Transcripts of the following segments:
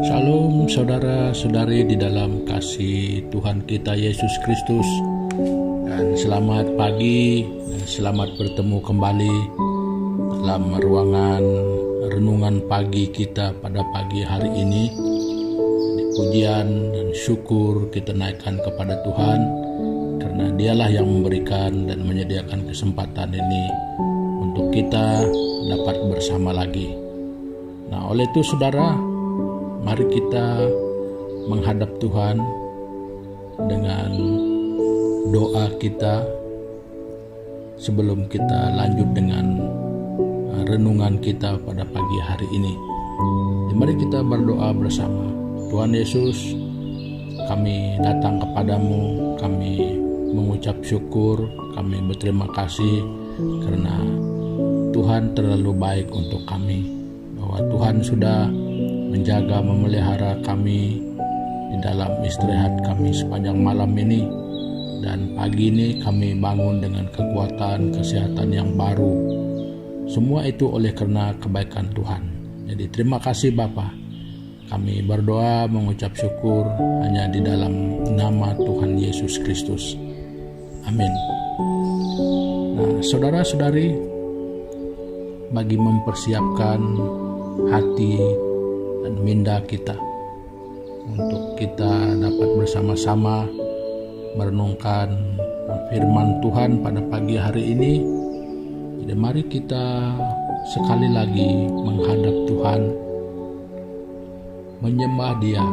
Shalom saudara-saudari di dalam kasih Tuhan kita Yesus Kristus. Dan selamat pagi dan selamat bertemu kembali dalam ruangan renungan pagi kita pada pagi hari ini. Pujian dan syukur kita naikkan kepada Tuhan, karena Dialah yang memberikan dan menyediakan kesempatan ini untuk kita dapat bersama lagi. Nah, oleh itu saudara, mari kita menghadap Tuhan dengan doa kita sebelum kita lanjut dengan renungan kita pada pagi hari ini. Mari kita berdoa bersama. Tuhan Yesus, kami datang kepadamu, kami mengucap syukur, kami berterima kasih karena Tuhan terlalu baik untuk kami, bahwa Tuhan sudah menjaga, memelihara kami di dalam istirahat kami sepanjang malam ini, dan pagi ini kami bangun dengan kekuatan, kesehatan yang baru. Semua itu oleh karena kebaikan Tuhan. Jadi terima kasih Bapa. Kami berdoa mengucap syukur hanya di dalam nama Tuhan Yesus Kristus. Amin. Nah, saudara-saudari, bagi mempersiapkan hati dan minda kita untuk kita dapat bersama-sama merenungkan firman Tuhan pada pagi hari ini. Jadi mari kita sekali lagi menghadap Tuhan, menyembah Dia,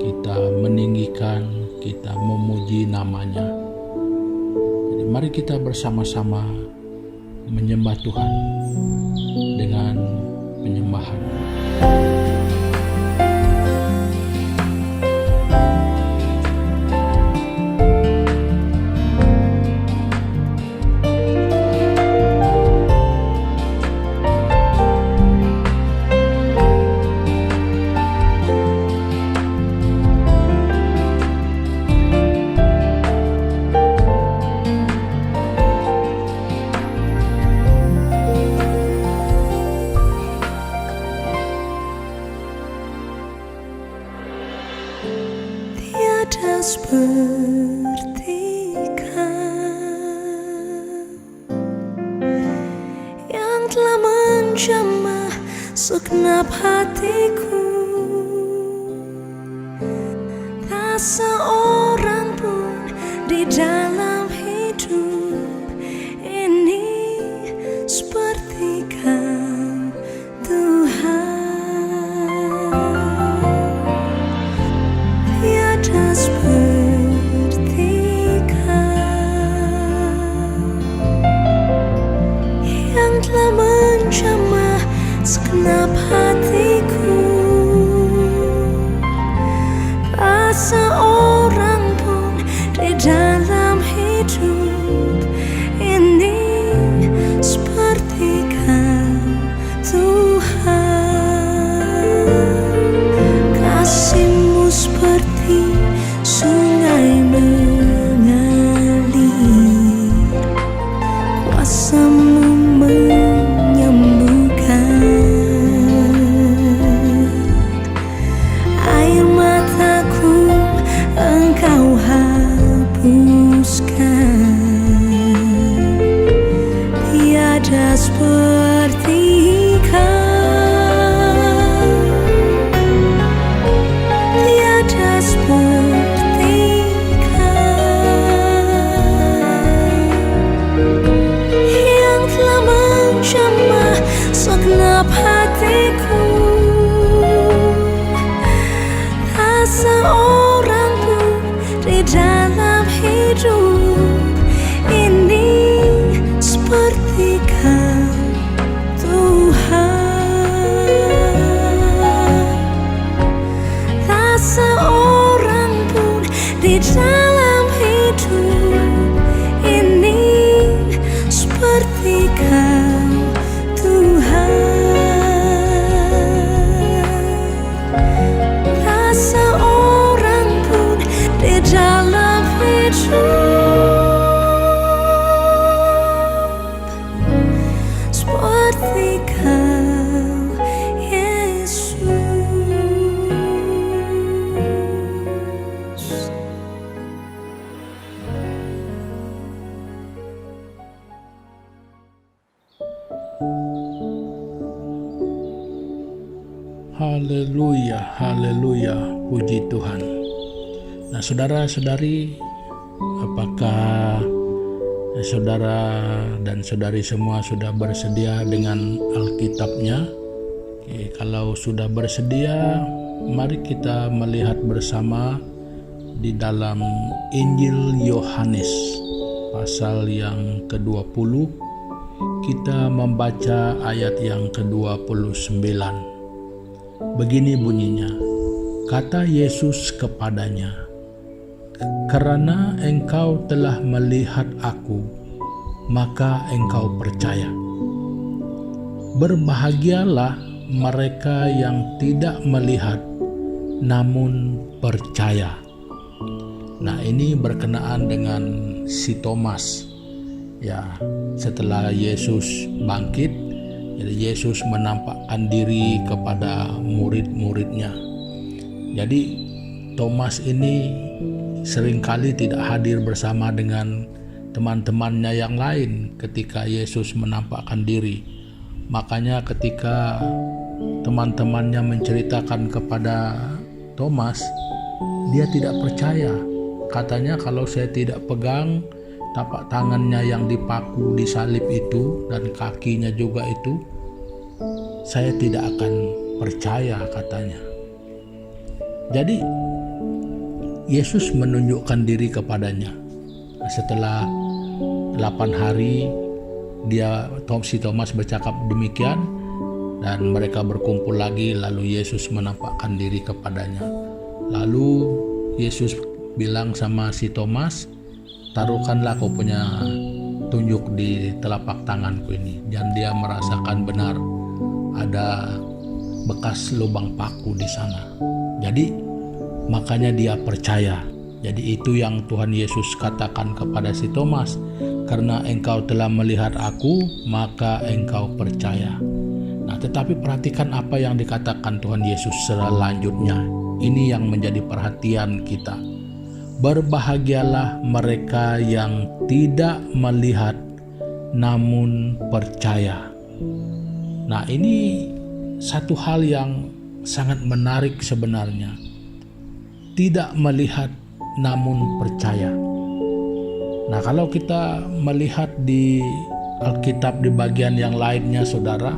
kita meninggikan, kita memuji namanya. Jadi mari kita bersama-sama menyembah Tuhan dengan penyembahan. Tiada seperti Kau yang telah menjamah segenap hatiku. Tak seorang pun di dalam hidup ini seperti Kau, Tuhan. Tiada seperti Kau yang telah menjamah segenap hatiku. Tak seorang pun di dalam hidup ini seperti Kau, Tuhan. Kasih-Mu seperti sungai mengalir, kuasa-Mu menyembuhkan, air mataku Engkau hapuskan. Tiada seperti Kau, tiada seperti Kau yang telah menjamah segenap hatiku. Tak seorang pun di dalam hidup ini seperti Kau, Tuhan. Tak seorang pun di dalam hidup ini seperti Kau, Tuhan. Haleluya, haleluya, puji Tuhan. Nah, saudara-saudari, apakah saudara dan saudari semua sudah bersedia dengan Alkitabnya? Oke, kalau sudah bersedia, mari kita melihat bersama di dalam Injil Yohanes pasal yang ke-20. Kita membaca ayat yang ke-29. Begini bunyinya, kata Yesus kepadanya, "Karena engkau telah melihat aku, maka engkau percaya. Berbahagialah mereka yang tidak melihat, namun percaya." Nah, ini berkenaan dengan si Thomas. Ya, setelah Yesus bangkit, jadi Yesus menampakkan diri kepada murid-muridnya. Jadi Thomas ini seringkali tidak hadir bersama dengan teman-temannya yang lain ketika Yesus menampakkan diri. Makanya ketika teman-temannya menceritakan kepada Thomas, dia tidak percaya. Katanya, kalau saya tidak pegang tapak tangannya yang dipaku di salib itu dan kakinya juga itu, saya tidak akan percaya, katanya. Jadi Yesus menunjukkan diri kepadanya. Setelah 8 hari si Thomas bercakap demikian, dan mereka berkumpul lagi, lalu Yesus menampakkan diri kepadanya. Lalu Yesus bilang sama si Thomas, "Taruhkanlah kau punya tunjuk di telapak tanganku ini." Dan dia merasakan benar ada bekas lubang paku di sana. Jadi makanya dia percaya. Jadi itu yang Tuhan Yesus katakan kepada si Thomas, "Karena engkau telah melihat aku, maka engkau percaya." Nah, tetapi perhatikan apa yang dikatakan Tuhan Yesus selanjutnya. Ini yang menjadi perhatian kita. Berbahagialah mereka yang tidak melihat namun percaya. Nah, ini satu hal yang sangat menarik sebenarnya. Tidak melihat namun percaya. Nah, kalau kita melihat di Alkitab di bagian yang lainnya, saudara,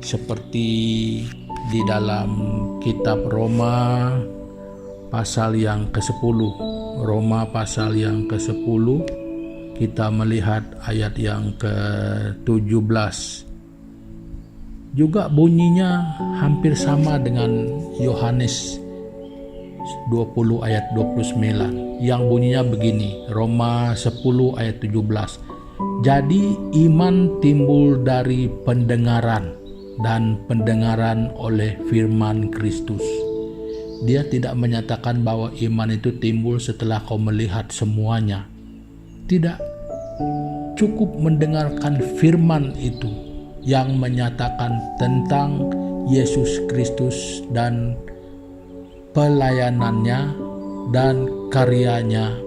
seperti di dalam kitab Roma pasal yang ke-10. Roma pasal yang ke-10, kita melihat ayat yang ke-17. Juga bunyinya hampir sama dengan Yohanes 20 ayat 29. Yang bunyinya begini, Roma 10 ayat 17. "Jadi iman timbul dari pendengaran, dan pendengaran oleh firman Kristus." Dia tidak menyatakan bahwa iman itu timbul setelah kau melihat semuanya. Tidak, cukup mendengarkan firman itu yang menyatakan tentang Yesus Kristus dan pelayanannya dan karyanya.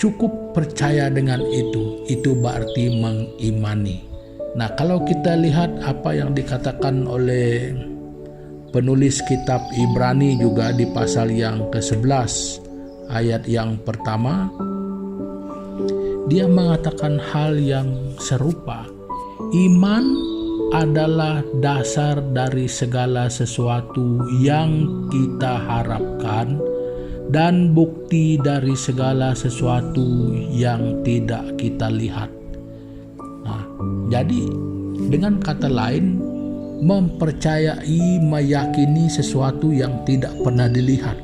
Cukup percaya dengan itu berarti mengimani. Nah, kalau kita lihat apa yang dikatakan oleh penulis kitab Ibrani juga di pasal yang ke-11 ayat yang pertama, dia mengatakan hal yang serupa. Iman adalah dasar dari segala sesuatu yang kita harapkan dan bukti dari segala sesuatu yang tidak kita lihat. Nah, jadi dengan kata lain, mempercayai, meyakini sesuatu yang tidak pernah dilihat.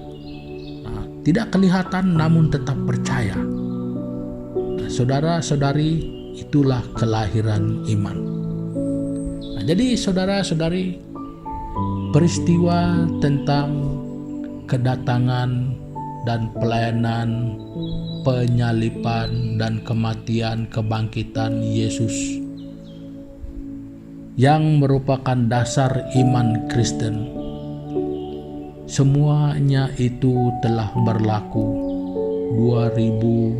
Nah, tidak kelihatan namun tetap percaya. Nah, saudara-saudari, itulah kelahiran iman. Nah, jadi saudara-saudari, peristiwa tentang kedatangan dan pelayanan, penyaliban dan kematian, kebangkitan Yesus yang merupakan dasar iman Kristen, semuanya itu telah berlaku 2000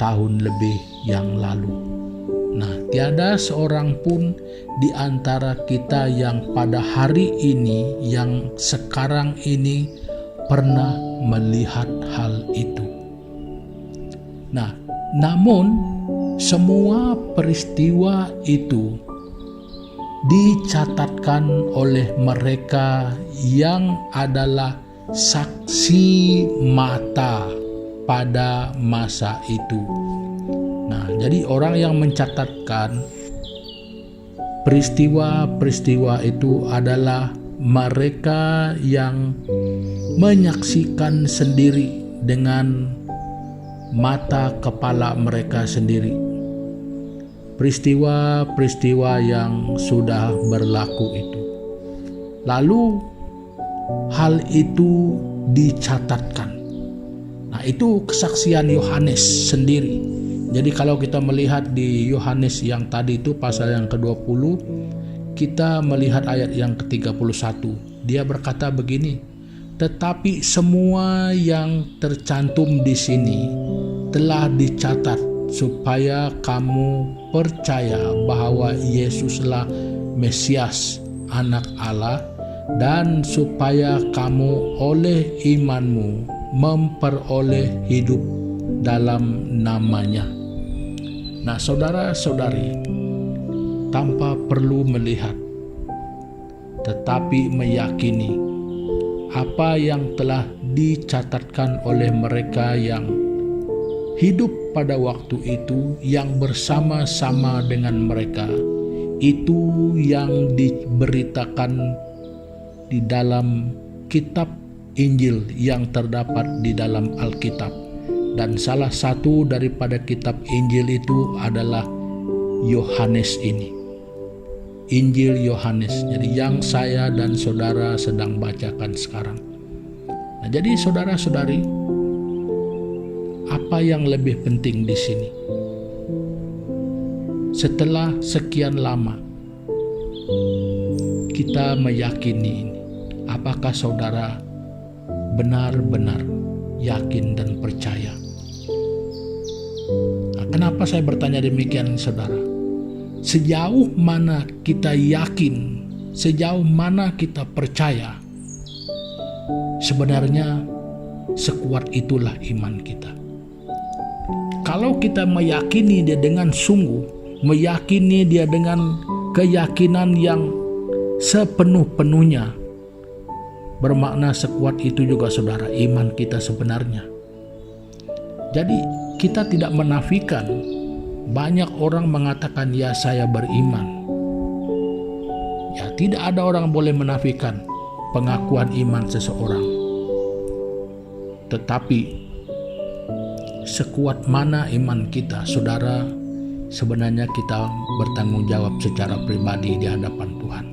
tahun lebih yang lalu. Nah, tiada seorang pun di antara kita yang pada hari ini, yang sekarang ini pernah melihat hal itu. Nah, namun semua peristiwa itu dicatatkan oleh mereka yang adalah saksi mata pada masa itu. Nah, jadi orang yang mencatatkan peristiwa-peristiwa itu adalah mereka yang menyaksikan sendiri dengan mata kepala mereka sendiri peristiwa-peristiwa yang sudah berlaku itu. Lalu hal itu dicatatkan. Nah, itu kesaksian Yohanes sendiri. Jadi kalau kita melihat di Yohanes yang tadi itu pasal yang ke-20, kita melihat ayat yang ke-31. Dia berkata begini, "Tetapi semua yang tercantum di sini telah dicatat supaya kamu percaya bahwa Yesuslah Mesias, Anak Allah, dan supaya kamu oleh imanmu memperoleh hidup dalam namanya." Nah, saudara-saudari, tanpa perlu melihat, tetapi meyakini apa yang telah dicatatkan oleh mereka yang hidup pada waktu itu, yang bersama-sama dengan mereka, itu yang diberitakan di dalam kitab Injil yang terdapat di dalam Alkitab. Dan salah satu daripada kitab Injil itu adalah Yohanes ini, Injil Yohanes. Jadi yang saya dan saudara sedang bacakan sekarang. Nah, jadi saudara-saudari, apa yang lebih penting di sini? Setelah sekian lama kita meyakini ini, apakah saudara benar-benar yakin dan percaya? Nah, kenapa saya bertanya demikian, saudara? Sejauh mana kita yakin, sejauh mana kita percaya, sebenarnya sekuat itulah iman kita. Kalau kita meyakini dia dengan sungguh, meyakini dia dengan keyakinan yang sepenuh-penuhnya, bermakna sekuat itu juga, saudara, iman kita sebenarnya. Jadi kita tidak menafikan. Banyak orang mengatakan, ya saya beriman. Ya, tidak ada orang boleh menafikan pengakuan iman seseorang. Tetapi sekuat mana iman kita, saudara, sebenarnya kita bertanggung jawab secara pribadi di hadapan Tuhan.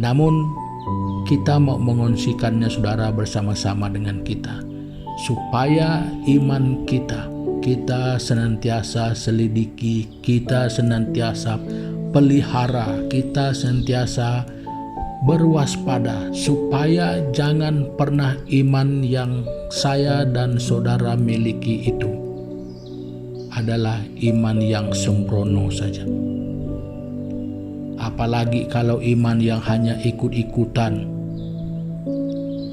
Namun kita mau mengungsikannya, saudara, bersama-sama dengan kita, supaya iman kita senantiasa selidiki, kita senantiasa pelihara, kita senantiasa berwaspada, supaya jangan pernah iman yang saya dan saudara miliki itu adalah iman yang sembrono saja. Apalagi kalau iman yang hanya ikut-ikutan,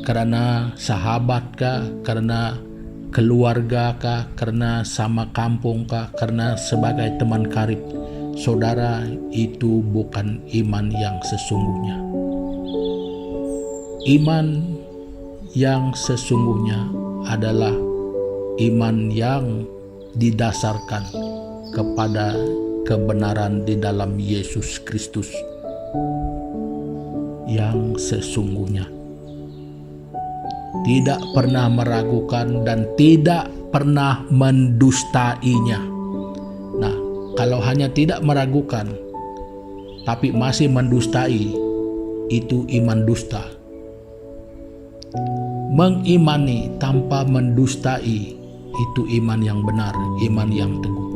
karena sahabat kah, karena keluarga kah, karena sama kampung kah, karena sebagai teman karib. Saudara, itu bukan iman yang sesungguhnya. Iman yang sesungguhnya adalah iman yang didasarkan kepada kebenaran di dalam Yesus Kristus yang sesungguhnya. Tidak pernah meragukan dan tidak pernah mendustainya. Nah, kalau hanya tidak meragukan tapi masih mendustai, itu iman dusta. Mengimani tanpa mendustai, itu iman yang benar, iman yang teguh.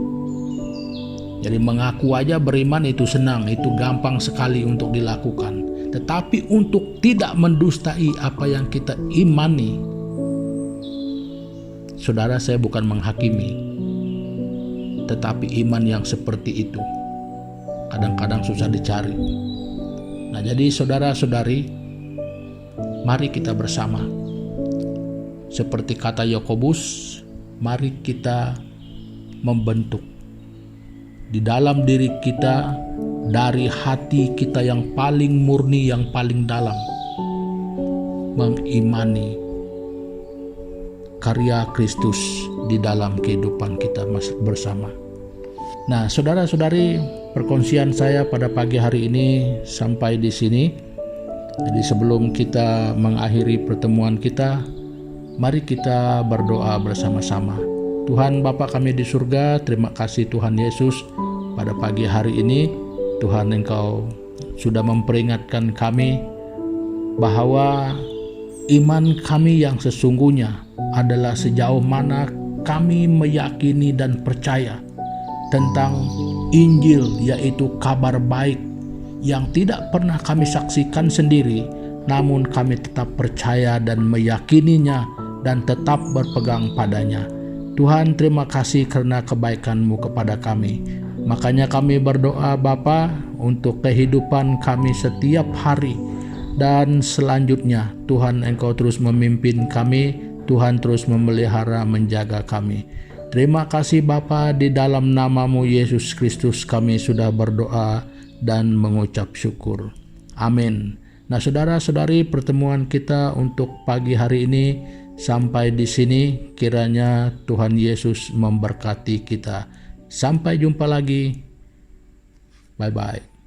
Jadi mengaku aja beriman itu senang, itu gampang sekali untuk dilakukan. Tetapi untuk tidak mendustai apa yang kita imani, saudara, saya bukan menghakimi. tetapi iman yang seperti itu kadang-kadang susah dicari. Nah, jadi saudara-saudari, mari kita bersama. Seperti kata Yakobus, mari kita membentuk di dalam diri kita, dari hati kita yang paling murni, yang paling dalam, mengimani karya Kristus di dalam kehidupan kita bersama. Nah, saudara-saudari, perkongsian saya pada pagi hari ini sampai di sini. Jadi sebelum kita mengakhiri pertemuan kita, mari kita berdoa bersama-sama. Tuhan Bapa kami di surga, terima kasih Tuhan Yesus, pada pagi hari ini Tuhan Engkau sudah memperingatkan kami bahwa iman kami yang sesungguhnya adalah sejauh mana kami meyakini dan percaya tentang Injil, yaitu kabar baik yang tidak pernah kami saksikan sendiri, namun kami tetap percaya dan meyakininya dan tetap berpegang padanya. Tuhan, terima kasih karena kebaikan-Mu kepada kami. Makanya kami berdoa Bapa untuk kehidupan kami setiap hari dan selanjutnya. Tuhan, Engkau terus memimpin kami, Tuhan terus memelihara, menjaga kami. Terima kasih Bapa, di dalam nama-Mu Yesus Kristus kami sudah berdoa dan mengucap syukur. Amin. Nah, saudara-saudari, pertemuan kita untuk pagi hari ini sampai di sini. Kiranya Tuhan Yesus memberkati kita. Sampai jumpa lagi. Bye-bye.